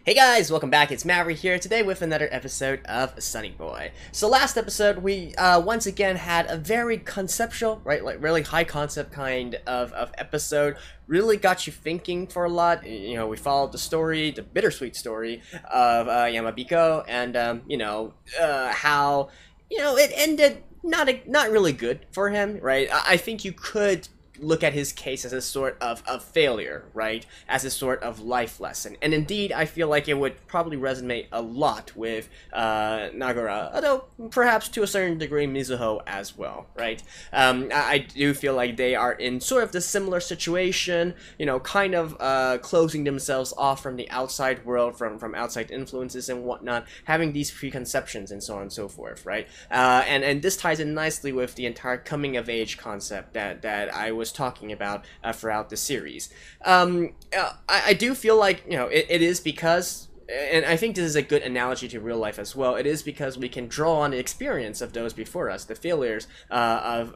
Hey guys, welcome back. It's Maverick here today with another episode of Sonny Boy. So last episode we once again had a very conceptual, right, like really high concept kind of episode. Really got you thinking for a lot. You know, we followed the story, the bittersweet story of Yamabiko, and how it ended not really good for him, right? I think you could look at his case as a sort of failure, right? As a sort of life lesson. And indeed, I feel like it would probably resonate a lot with Nagara, although perhaps to a certain degree Mizuho as well, right? I do feel like they are in sort of the similar situation, you know, kind of closing themselves off from the outside world, from outside influences and whatnot, having these preconceptions and so on and so forth, right? And this ties in nicely with the entire coming of age concept that I was talking about throughout the series. I do feel like, you know, it is because, and I think this is a good analogy to real life as well, it is because we can draw on the experience of those before us, the failures of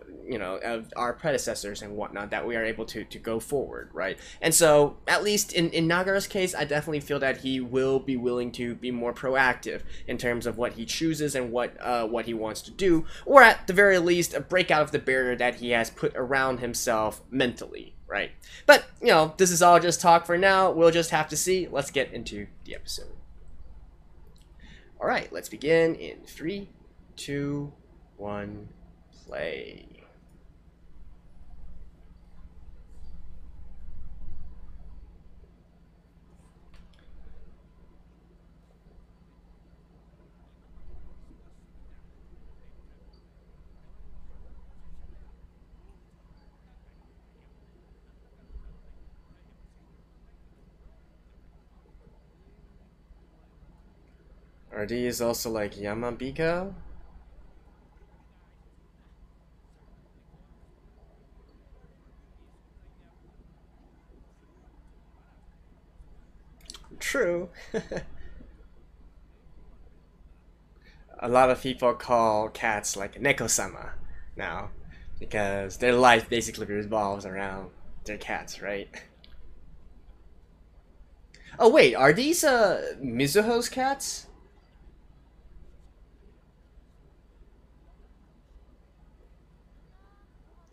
our predecessors and whatnot, that we are able to go forward, right? And so, at least in Nagara's case, I definitely feel that he will be willing to be more proactive in terms of what he chooses and what he wants to do, or at the very least, break out of the barrier that he has put around himself mentally, right? But, you know, this is all just talk for now. We'll just have to see. Let's get into the episode. Alright, let's begin in 3, 2, 1, play. Are these also like Yamabiko? True. A lot of people call cats like Neko-sama now, because their life basically revolves around their cats, right? Oh wait, are these Mizuho's cats?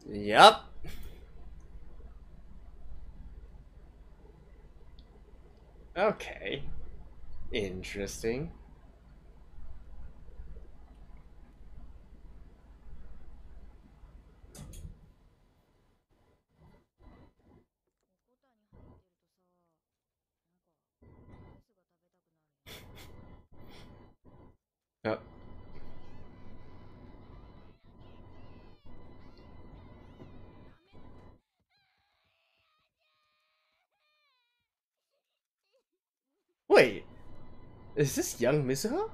Yup. Okay. Interesting. Oh. Wait, is this young Mizuho?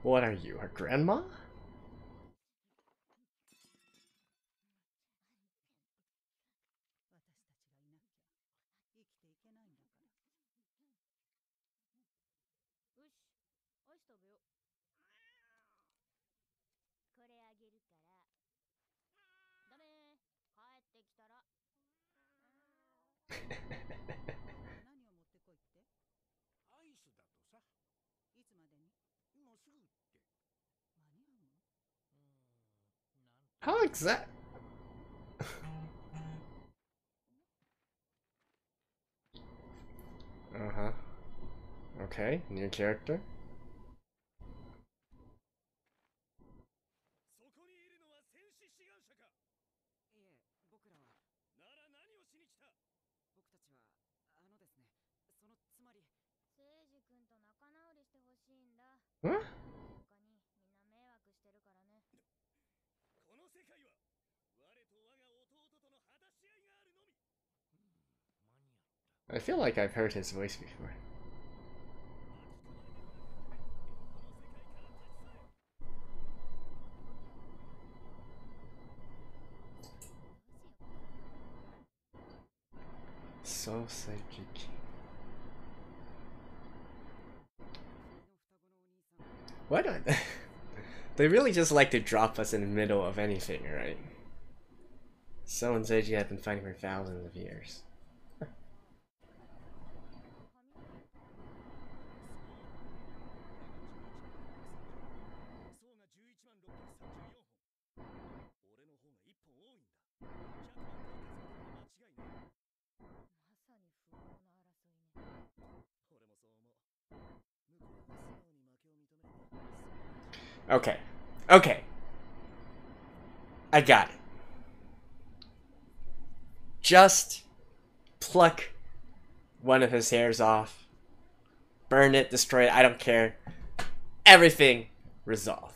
What are you, her grandma? How exact? Uh-huh. Okay, new character. Huh? I feel like I've heard his voice before. So psychic. Why don't they really just like to drop us in the middle of anything, right? Someone said you have been fighting for thousands of years. Okay. Okay. I got it. Just pluck one of his hairs off. Burn it, destroy it, I don't care. Everything resolved.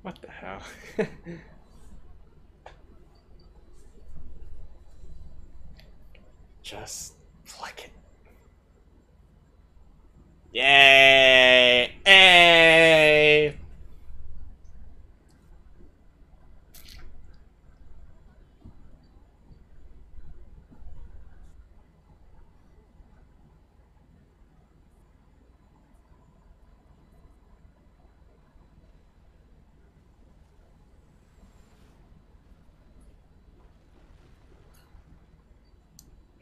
What the hell? Just pluck it. Yay! Hey!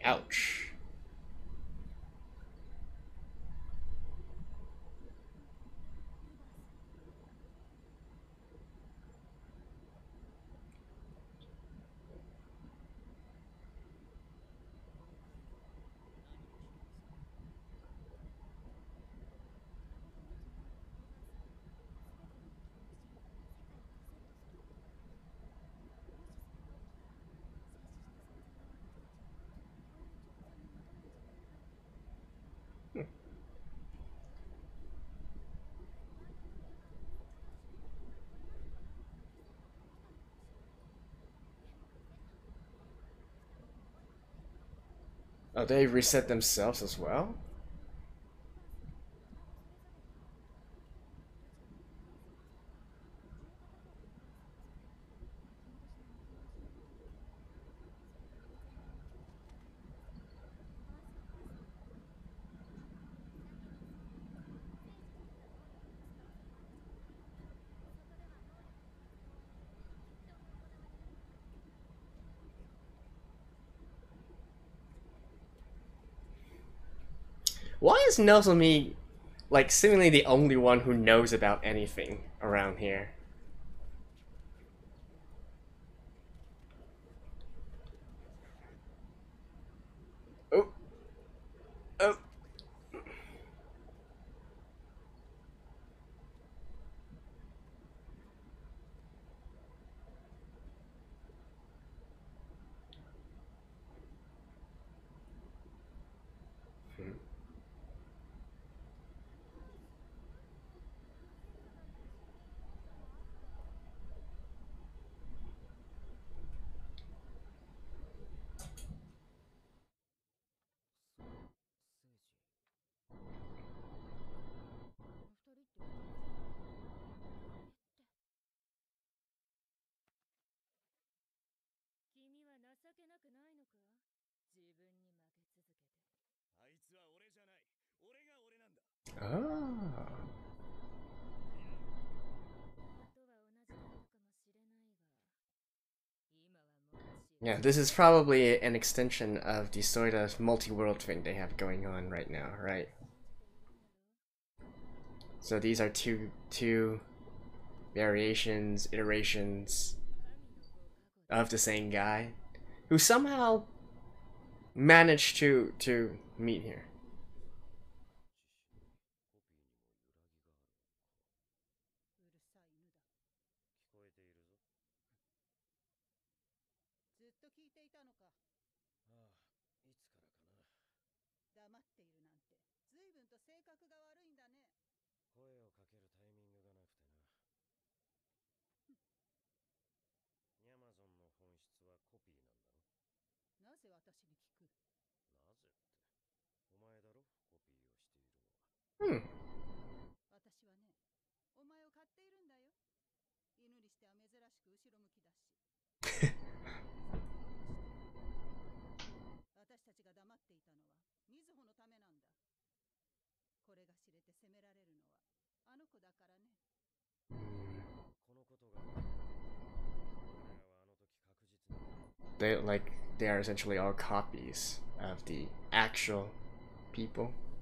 Ouch. Oh, they reset themselves as well? Why is Nozomi, like, seemingly the only one who knows about anything around here? けなくないのか？自分に負け続けて。あいつは俺じゃない。俺が俺なんだ。Ah. とは同じだったかもしれないが、今はもう違う。 Yeah, this is probably an extension of the sort of multi-world thing they have going on right now, right? So these are two variations, iterations of the same guy who somehow managed to meet here. コピーにも揺らぎがあるのか。うるさい犬だ。聞こえているぞ。ずっと聞いていたのか。ああ、いつからかな。黙っているなんて随分と性格が悪いんだね。声をかけるタイミングがなくてな。ニャマゾンの本質はコピーなんだろ。なぜ私に聞く？なぜって。お前だろ、コピーをしているのは。私はね、お前を飼っているんだよ。犬にしては珍しく後ろ向きだし。私たちが黙っていたのはみずほのためなんだ。これが知れて責められるのはあの子だからね。このことが俺らはあの時確実に They are essentially all copies of the actual people. 彼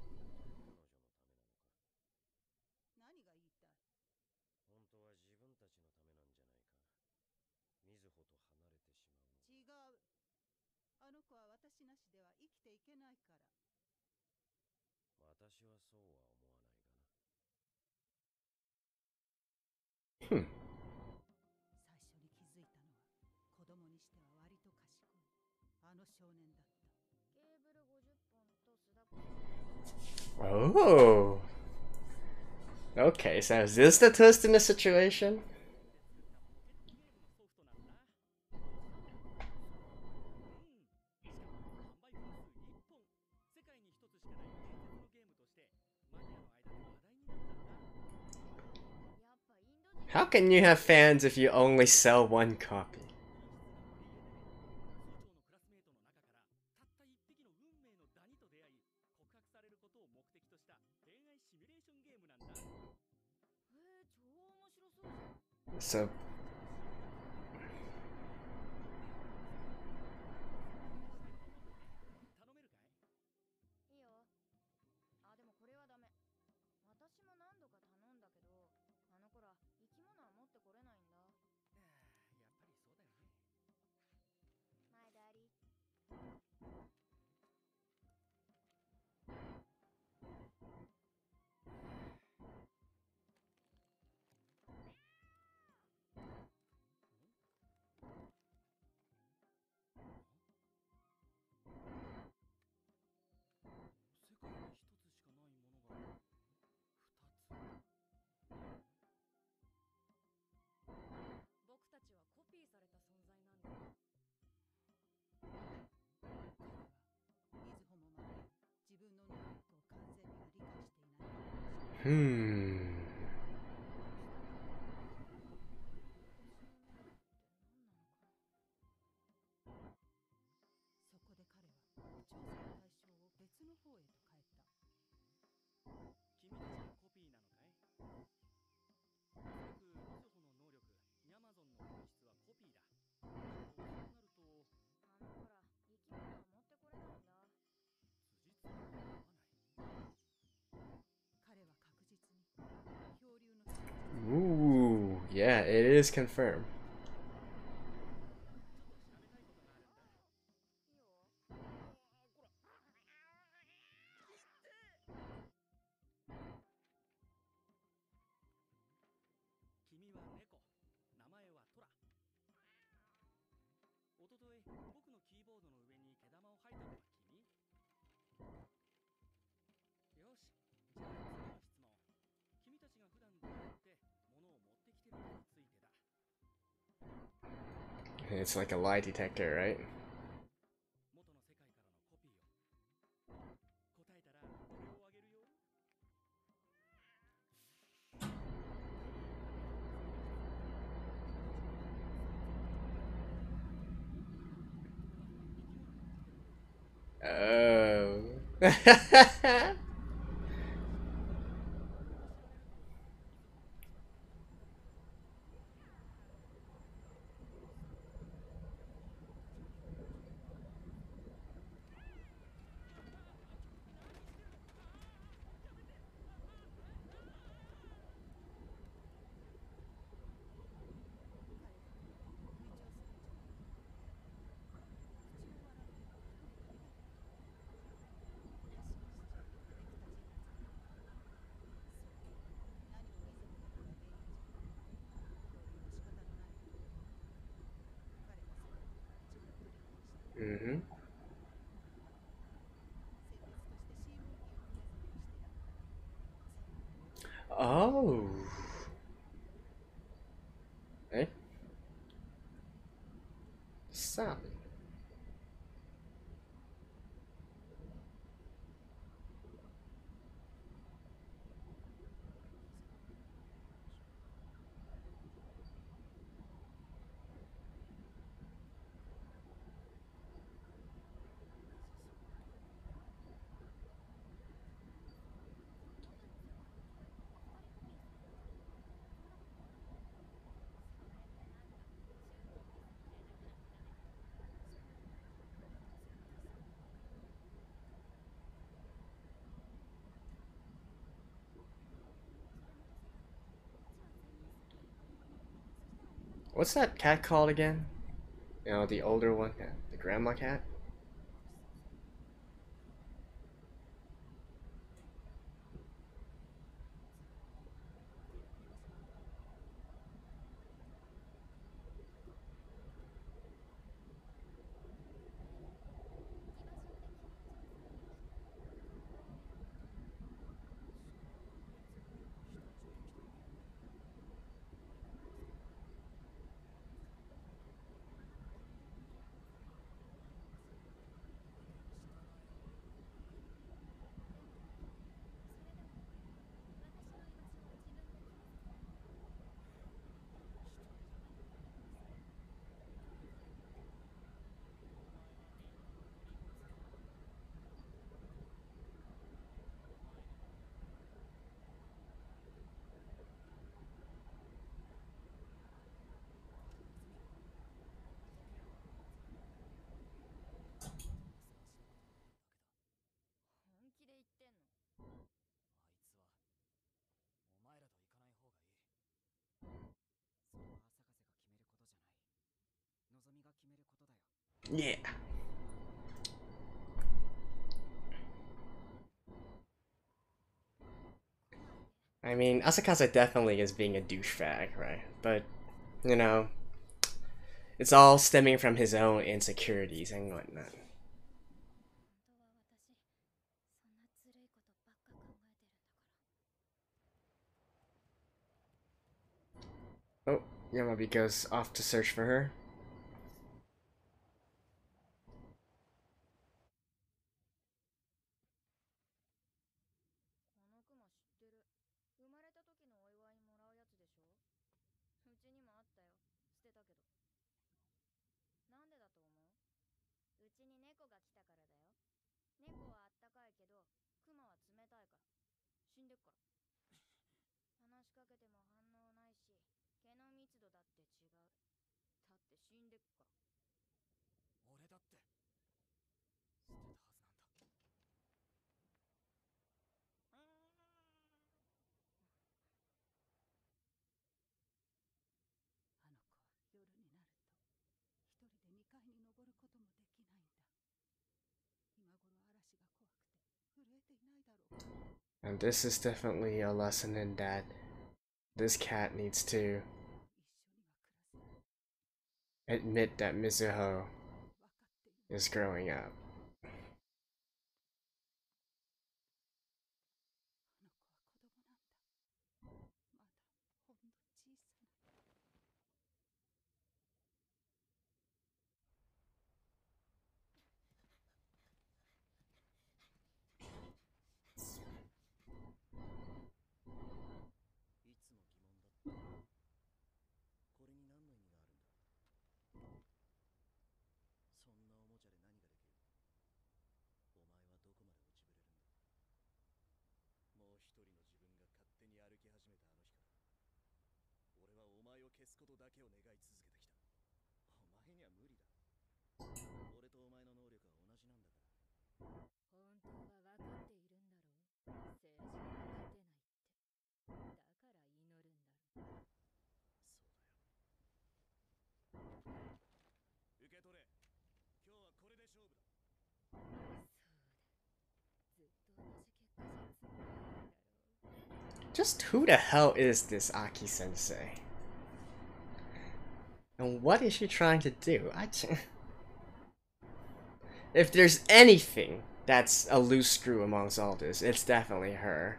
女のためなのか。何が言いたい？本当は自分たちのためなんじゃないか。みずほと離れてしまうの。違う。あの子は私なしでは生きていけないから。私はそうは思わないがな。最初に気づいたのは子供にしては割と賢いあの少年だった。ケーブル50本と須田 Oh. Okay, so is this the twist in the situation? 世界に一つしかない伝説のゲームとしてマニアの間で話題になったんだ。 How can you have fans if you only sell one copy? 総長のクラスメートの中からたった一匹の運命のダニと出会い告白されることを目的とした恋愛シミュレーションゲームなんだ。超面白そうじゃん。 So 頼めるかい？いいよ。あ、でもこれはダメ。私も何度か頼んだけど、あの子ら生き物は持ってこれないんだ。やっぱりそうだよね。My daddy。世界に一つしかないものが二つ。僕たちはコピーされた存在なんだ。みずほもまだ自分の能力を完全には理解していない。そこで彼は調査の対象を別の方へと変えた。君たちのコピーなのかい？おそらくみずほの能力、ニャマゾンの本質はコピーだ。そうなると、あの子ら生き物は持ってこれないんだ。辻褄が合わない。彼は確実に漂流の ooh, yeah, it is confirmed. ちょっと調べたいことがあるんだ。いいよ。こら。君は猫、名前はトラ。おととい、僕のキーボードの上に毛玉を吐いたのは君？よし、じゃあ次の質問。君たちが普段どうやって物を持ってきてるかについてだ。It's like a lie detector, right? 元の世界からのコピーを。答えたらこれをあげるよ。Oh. Mm-hmm. Oh. Eh? Sally. What's that cat called again? You know, the older one, yeah, the grandma cat? Yeah. I mean, Asakaza definitely is being a douchebag, right? But, you know, it's all stemming from his own insecurities and whatnot. Oh, Yamabi goes off to search for her. このクマ知ってる。生まれた時のお祝いにもらうやつでしょ。うちにもあったよ。捨てたけど。なんでだと思う？うちに猫が来たからだよ。猫はあったかいけど、クマは冷たいから。死んでっから。話しかけても反応ないし、毛の密度だって違う。だって死んでっから。俺だって捨てたはずなんだ。あの子は夜になると一人で2階に登ることもできないんだ。今頃嵐が怖くて震えていないだろうか。 And this is definitely a lesson in that this cat needs to 一緒には暮らせない。 admit that Mizuho 分かっている。 is growing up. あの子は子供なんだ。まだほんの小さな。いつも疑問だった。これに何の意味があるんだ。そんなおもちゃで何ができる。ことだけを願い続けてきた。お前には無理だ。俺とお前の能力は同じなんだから。本当は分かっているんだろう。政治が勝てないって。だから祈るんだろう。そうだよ。受け取れ。今日はこれで勝負だ。そうだ。ずっと同じ結果じゃつまらないだろう。Just who the hell is this Aki sensei? And what is she trying to do? If there's anything that's a loose screw amongst all this, it's definitely her.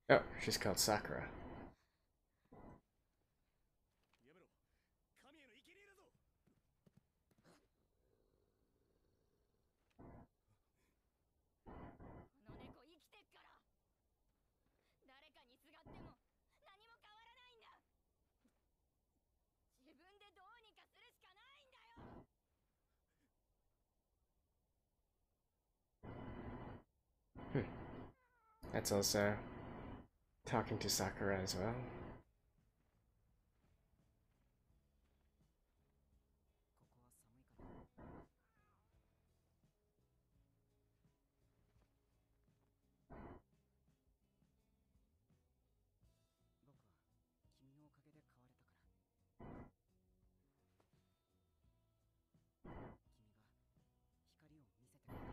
Oh, she's called Sakura. この猫生きてっから。誰かにすがっても何も変わらないんだ。自分でどうにかするしかないんだよ。That's also talking to Sakura as well. 僕は君のおかげで変われたから。君が光を見せてくれた。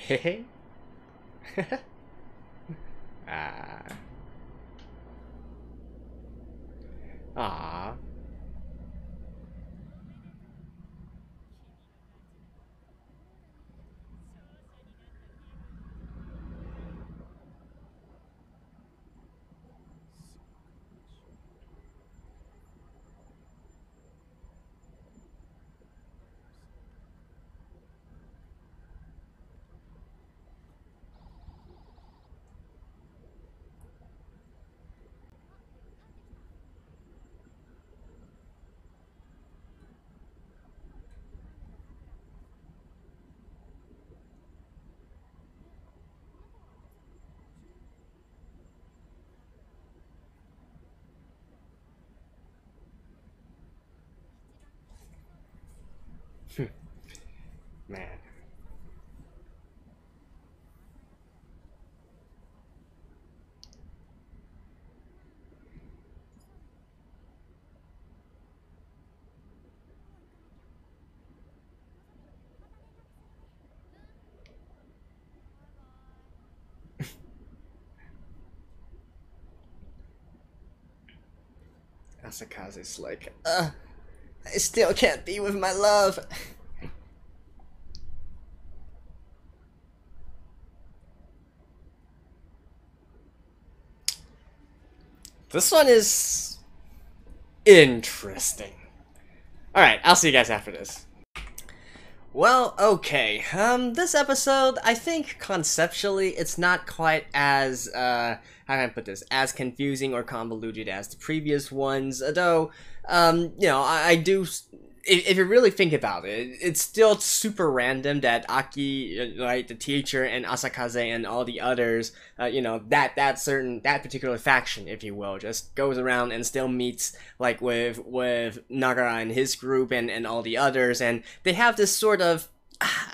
Hehe. Ah. Ah. Man. Asakaze's like, I still can't be with my love. This one is interesting. Alright, I'll see you guys after this. Well, okay. This episode, I think conceptually, it's not quite as, how can I put this, as confusing or convoluted as the previous ones, though, you know, I do, if you really think about it, it's still super random that Aki, right, the teacher, and Asakaze and all the others, you know, that particular faction, if you will, just goes around and still meets, like, with Nagara and his group and all the others, and they have this sort of,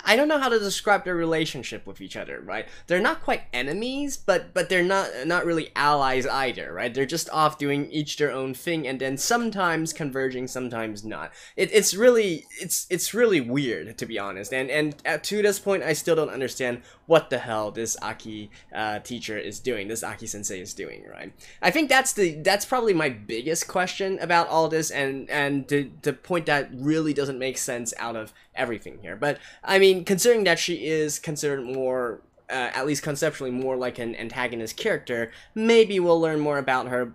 I don't know how to describe their relationship with each other, right? They're not quite enemies, but they're not really allies either, right? They're just off doing each their own thing, and then sometimes converging, sometimes not. It's really weird, to be honest. And to this point, I still don't understand what the hell this Aki teacher is doing, this Aki sensei is doing, right? I think that's probably my biggest question about all this, and the point that really doesn't make sense out of everything here. But I mean, considering that she is considered more at least conceptually, more like an antagonist character. Maybe we'll learn more about her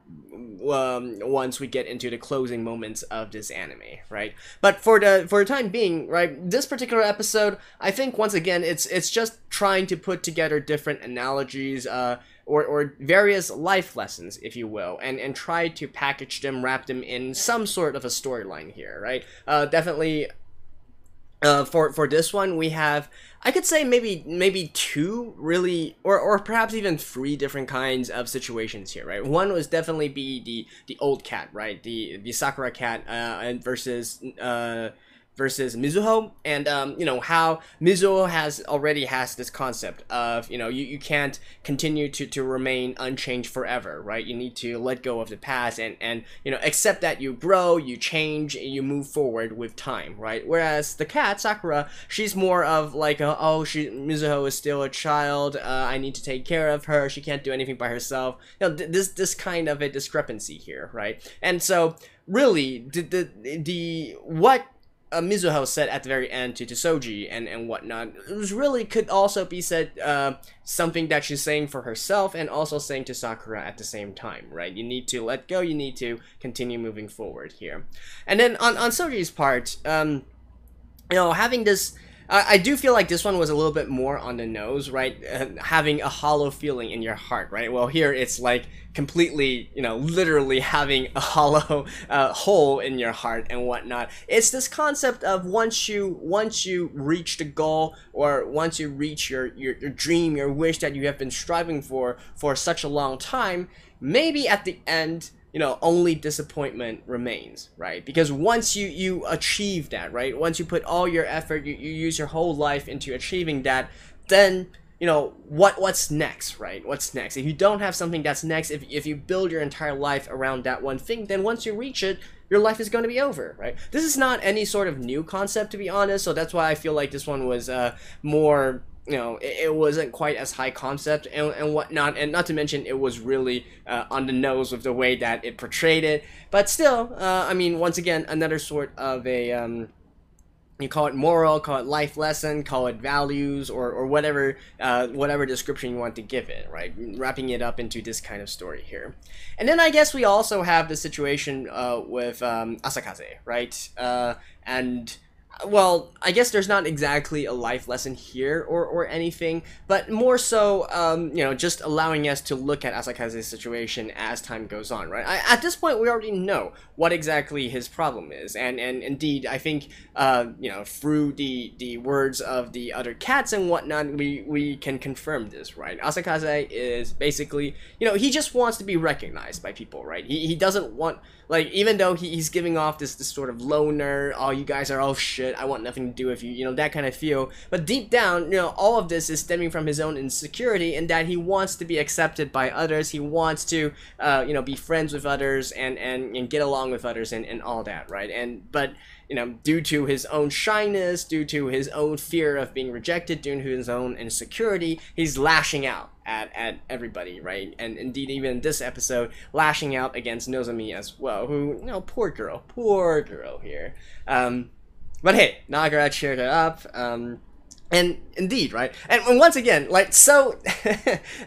once we get into the closing moments of this anime, right? But for the time being, right, this particular episode, I think once again it's just trying to put together different analogies, or various life lessons, if you will, and try to package them, wrap them in some sort of a storyline here, right? Definitely. For this one, we have, I could say maybe two really, or perhaps even three different kinds of situations here, right? One was definitely be the old cat, right? The Sakura cat, and versus Mizuho, and you know, how Mizuho already has this concept of, you know, you can't continue to remain unchanged forever, right? You need to let go of the past and you know, accept that you grow, you change, you move forward with time, right? Whereas the cat Sakura, she's more of like Mizuho is still a child, I need to take care of her, she can't do anything by herself, you know, this kind of a discrepancy here, right? And so really what Mizuho said at the very end to Soji and whatnot, it was really could also be said something that she's saying for herself and also saying to Sakura at the same time, right? You need to let go, you need to continue moving forward here. And then on Soji's part, you know, having this, I do feel like this one was a little bit more on the nose, right? Having a hollow feeling in your heart, right? Well, here it's like completely, you know, literally having a hollow hole in your heart and whatnot. It's this concept of once you reach the goal, or once you reach your dream, your wish that you have been striving for such a long time, maybe at the end, you know, only disappointment remains, right? Because once you achieve that, right? Once you put all your effort, you use your whole life into achieving that, then, you know, what's next, right? What's next? If you don't have something that's next, if you build your entire life around that one thing, then once you reach it, your life is going to be over, right? This is not any sort of new concept, to be honest, so that's why I feel like this one was more, you know, it wasn't quite as high concept and whatnot, and not to mention it was really on the nose with the way that it portrayed it. But still, I mean, once again, another sort of a, you call it moral, call it life lesson, call it values, or whatever description you want to give it, right? Wrapping it up into this kind of story here. And then I guess we also have the situation with Asakaze, right? And well, I guess there's not exactly a life lesson here or anything, but more so, you know, just allowing us to look at Asakaze's situation as time goes on, right? At this point, we already know what exactly his problem is, and indeed, I think, you know, through the words of the other cats and whatnot, we can confirm this, right? Asakaze is basically, you know, he just wants to be recognized by people, right? He doesn't want, like, even though he's giving off this sort of loner, oh, you guys are all shit, I want nothing to do with you, you know, that kind of feel. But deep down, you know, all of this is stemming from his own insecurity, and that he wants to be accepted by others. He wants to, you know, be friends with others and get along with others and all that, right? But you know, due to his own shyness, due to his own fear of being rejected, due to his own insecurity, he's lashing out at everybody, right? And indeed, even in this episode, lashing out against Nozomi as well, who, you know, poor girl here. But hey, Nagara cheered her up, and indeed, right? And once again, like, so,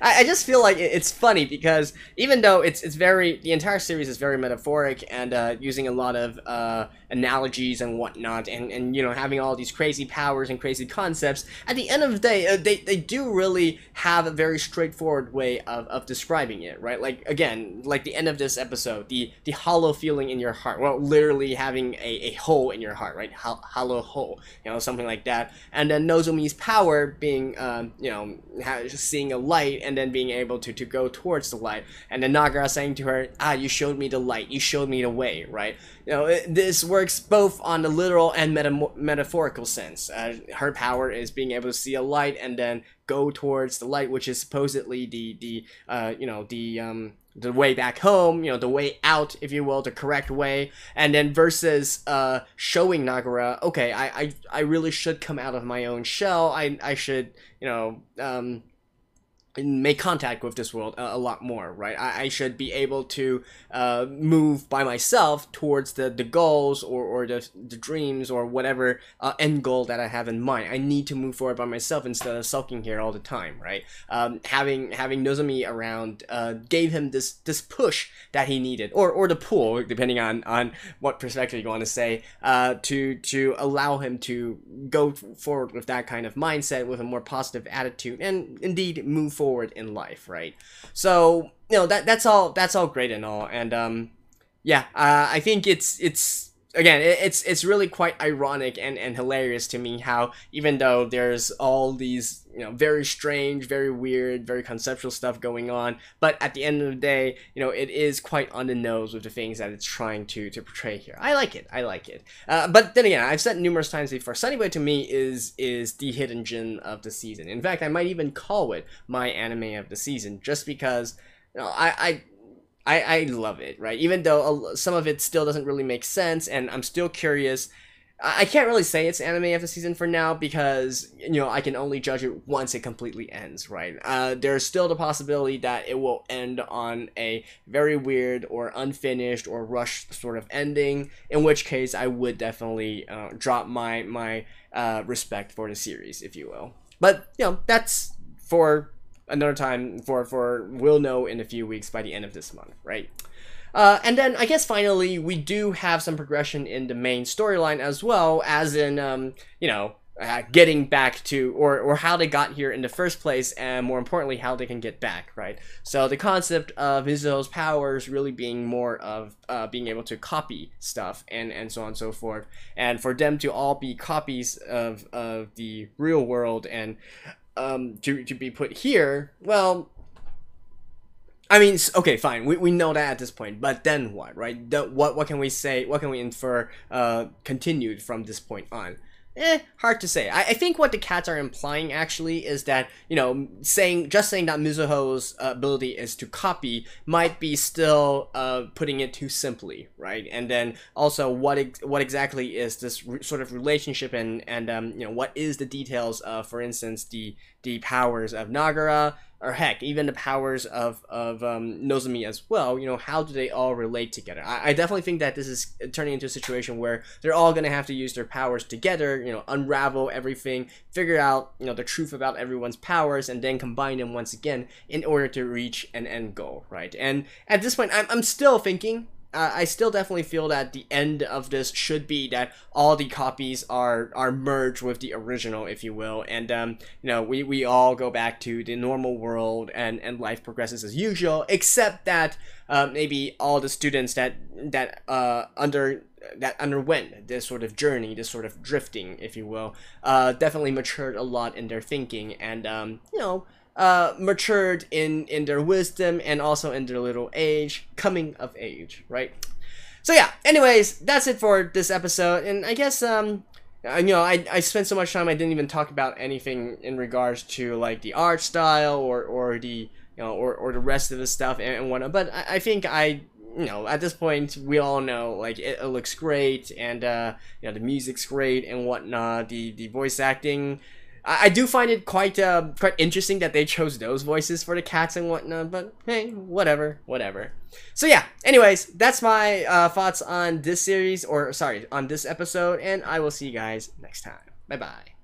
I just feel like it's funny because even though it's very, the entire series is very metaphoric and using a lot of analogies and whatnot, and you know, having all these crazy powers and crazy concepts, at the end of the day, they do really have a very straightforward way of describing it, right? Like, again, like the end of this episode, the hollow feeling in your heart, well, literally having a hole in your heart, right? Hollow hole, you know, something like that. And then Nozomi's power being, you know, seeing a light and then being able to go towards the light. And then Nagara saying to her, you showed me the light, you showed me the way, right? You know, this works both on the literal and metaphorical sense. Her power is being able to see a light and then go towards the light, which is supposedly the you know, the way back home, you know, the way out, if you will, the correct way. And then versus showing Nagara, okay, I really should come out of my own shell. I should, you know, make contact with this world a lot more, right? I should be able to move by myself towards the goals or the dreams or whatever end goal that I have in mind. I need to move forward by myself instead of sulking here all the time, right? Having Nozomi around gave him this push that he needed, or the pull, depending on what perspective you want to say, to allow him to go forward with that kind of mindset, with a more positive attitude, and indeed move forward in life, right? So that's all great and all, and yeah, I think it's again, it's really quite ironic and hilarious to me how, even though there's all these very strange, very weird, very conceptual stuff going on, but at the end of the day, it is quite on the nose with the things that it's trying to portray here. I like it. But then again, I've said numerous times before, Sonny Boy to me is the hidden gem of the season. In fact, I might even call it my anime of the season, just because I love it, right? Even though some of it still doesn't really make sense, and I'm still curious. I can't really say it's anime of the season for now, because I can only judge it once it completely ends, right? There's still the possibility that it will end on a very weird or unfinished or rushed sort of ending, in which case I would definitely drop my respect for the series, if you will. But that's for another time. For we'll know in a few weeks, by the end of this month, right? And then I guess finally we do have some progression in the main storyline, as well as in getting back to or how they got here in the first place, and more importantly how they can get back, right? So the concept of Mizuho's powers really being more of being able to copy stuff and so on and so forth, and for them to all be copies of the real world, and to be put here, well, I mean, okay, fine, we know that at this point, but then what, right? What can we say, what can we infer continued from this point on? Hard to say. I think what the cats are implying actually is that, saying that Mizuho's ability is to copy might be still putting it too simply, right? And then also what exactly is this sort of relationship, and what is the details of, for instance, the powers of Nagara, or heck, even the powers of Nozomi as well. How do they all relate together? I definitely think that this is turning into a situation where they're all going to have to use their powers together, unravel everything, figure out, the truth about everyone's powers, and then combine them once again in order to reach an end goal, right? And at this point, I'm still thinking, I still definitely feel that the end of this should be that all the copies are merged with the original, if you will, and we all go back to the normal world, and life progresses as usual, except that maybe all the students that underwent this sort of journey, this sort of drifting, if you will, definitely matured a lot in their thinking, and matured in their wisdom, and also in their little age, coming of age, right? So yeah, anyways, that's it for this episode, and I guess I spent so much time I didn't even talk about anything in regards to like the art style or the or the rest of the stuff and whatnot, but I think at this point we all know, like, it looks great, and the music's great and whatnot. The voice acting, I do find it quite interesting that they chose those voices for the cats and whatnot, but hey, whatever. So yeah, anyways, that's my thoughts on this series, or sorry, on this episode, and I will see you guys next time. Bye bye.